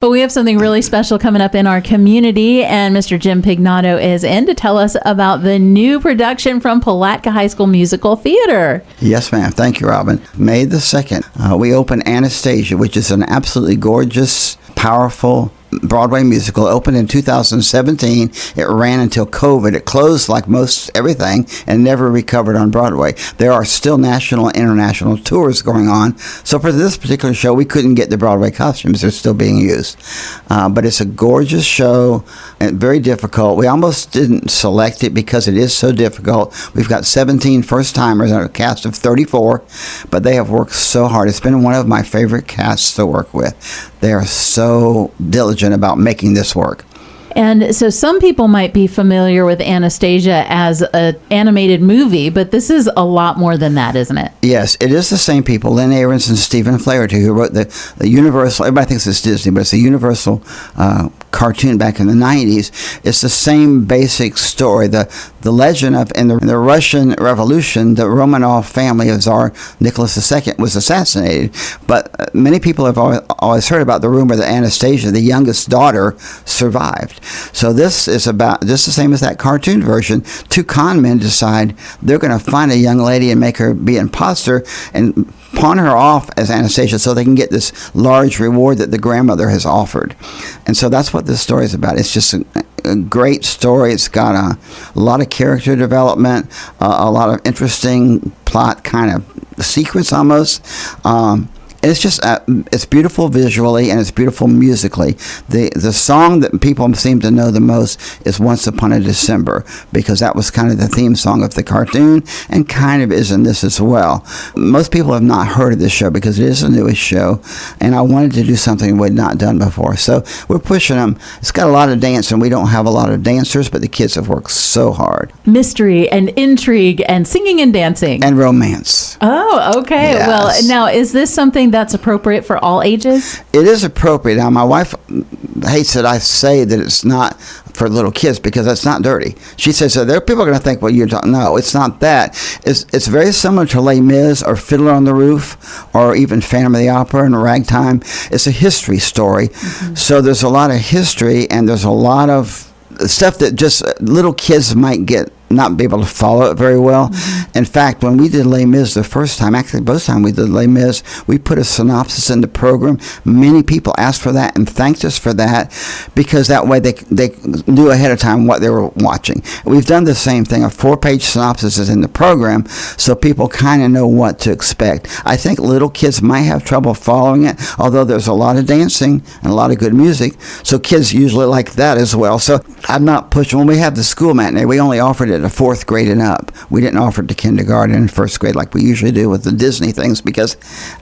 But we have something really special coming up in our community, and Mr. Jim Pignato is in to tell us about the new production from Palatka High School Musical Theater. Yes, ma'am. Thank you, Robin. May the 2nd, we open Anastasia, which is an absolutely gorgeous, powerful Broadway musical. Opened in 2017. It ran until COVID. It closed like most everything and never recovered on Broadway. There are still national and international tours going on. So for this particular show, we couldn't get the Broadway costumes. They're still being used. But it's a gorgeous show and very difficult. We almost didn't select it because it is so difficult. We've got 17 first-timers and a cast of 34, but they have worked so hard. It's been one of my favorite casts to work with. They are so diligent about making this work. And so some people might be familiar with Anastasia as an animated movie, but this is a lot more than that, isn't it? Yes, it is the same people, Lynn Ahrens and Stephen Flaherty, who wrote the Universal, everybody thinks it's Disney, but it's a Universal cartoon back in the 90s. It's the same basic story. The legend of, in the Russian Revolution, the Romanov family of Tsar Nicholas II was assassinated. But many people have always heard about the rumor that Anastasia, the youngest daughter, survived. So this is about just the same as that cartoon version. Two con men decide they're going to find a young lady and make her be an imposter and pawn her off as Anastasia so they can get this large reward that the grandmother has offered. And so that's what this story is about. It's just a great story. It's got a lot of character development, a lot of interesting plot kind of secrets almost. And it's just it's beautiful visually and it's beautiful musically. The song that people seem to know the most is Once Upon a December, because that was kind of the theme song of the cartoon and kind of is in this as well. Most people have not heard of this show because it is the newest show, and I wanted to do something we had not done before. So we're pushing them. It's got a lot of dance, and we don't have a lot of dancers, but the kids have worked so hard. Mystery and intrigue and singing and dancing. And romance. Oh, okay. Yes. Well, now, is this something that's appropriate for all ages? It is appropriate. Now, my wife hates that I say that it's not for little kids because it's not dirty. She says, so there are people are going to think, well, you're talking. No, it's not that. It's very similar to Les Mis or Fiddler on the Roof or even Phantom of the Opera and Ragtime. It's a history story. Mm-hmm. So there's a lot of history and there's a lot of stuff that just little kids might not be able to follow it very well. Mm-hmm. In fact, when we did Les Mis the first time, actually both times we did Les Mis, we put a synopsis in the program. Many people asked for that and thanked us for that because that way they knew ahead of time what they were watching. We've done the same thing. A 4-page synopsis is in the program so people kind of know what to expect. I think little kids might have trouble following it, although there's a lot of dancing and a lot of good music, so kids usually like that as well. So I'm not pushing. When we have the school matinee, we only offered it to 4th grade and up. We didn't offer it to kindergarten and 1st grade like we usually do with the Disney things because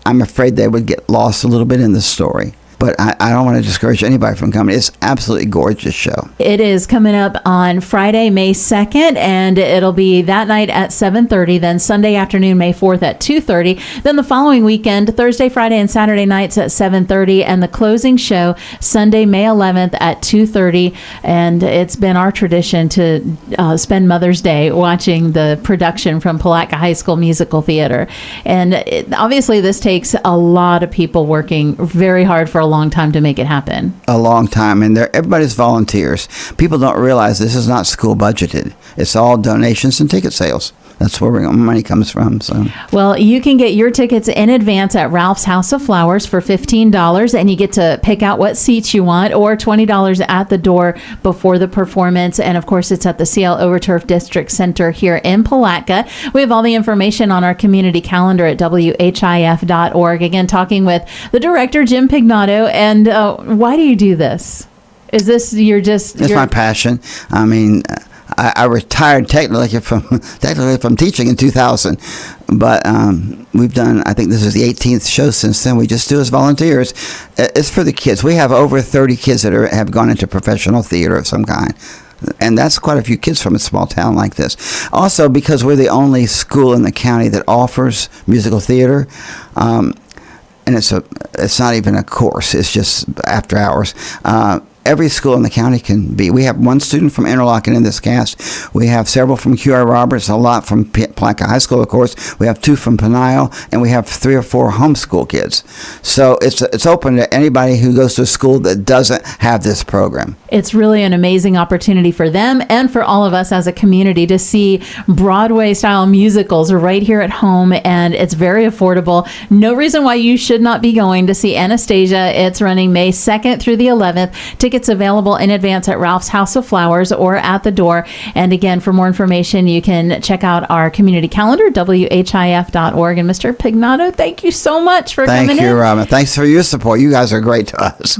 I'm afraid they would get lost a little bit in the story. But I don't want to discourage anybody from coming. It's an absolutely gorgeous show. It is coming up on Friday, May 2nd, and it'll be that night at 7:30, then Sunday afternoon, May 4th at 2:30. Then the following weekend, Thursday, Friday, and Saturday nights at 7:30, and the closing show, Sunday, May 11th at 2:30. And it's been our tradition to spend Mother's Day watching the production from Palatka High School Musical Theater. And obviously this takes a lot of people working very hard for a long time to make it happen. A long time, and everybody's volunteers. People don't realize this is not school budgeted. It's all donations and ticket sales. That's where money comes from. So, well, you can get your tickets in advance at Ralph's House of Flowers for $15, and you get to pick out what seats you want, or $20 at the door before the performance. And of course, it's at the CL Overturf District Center here in Palatka. We have all the information on our community calendar at WHIF.org. Again, talking with the director, Jim Pignato. And why do you do this? Is this It's my passion. I mean, I retired technically from teaching in 2000, but we've done, I think this is the 18th show since then. We just do as volunteers. It's for the kids. We have over 30 kids that have gone into professional theater of some kind. And that's quite a few kids from a small town like this. Also, because we're the only school in the county that offers musical theater, and it's not even a course. It's just after hours. every school in the county can be. We have one student from Interlochen in this cast. We have several from QI Roberts, a lot from Palatka High School, of course. We have 2 from Peniel, and we have 3 or 4 homeschool kids. So it's open to anybody who goes to a school that doesn't have this program. It's really an amazing opportunity for them and for all of us as a community to see Broadway-style musicals right here at home, and it's very affordable. No reason why you should not be going to see Anastasia. It's running May 2nd through the 11th. Tickets available in advance at Ralph's House of Flowers or at the door. And again, for more information, you can check out our community calendar, WHIF.org. And Mr. Pignato, thank you so much for coming in. Thank you, Robin. Thanks for your support. You guys are great to us.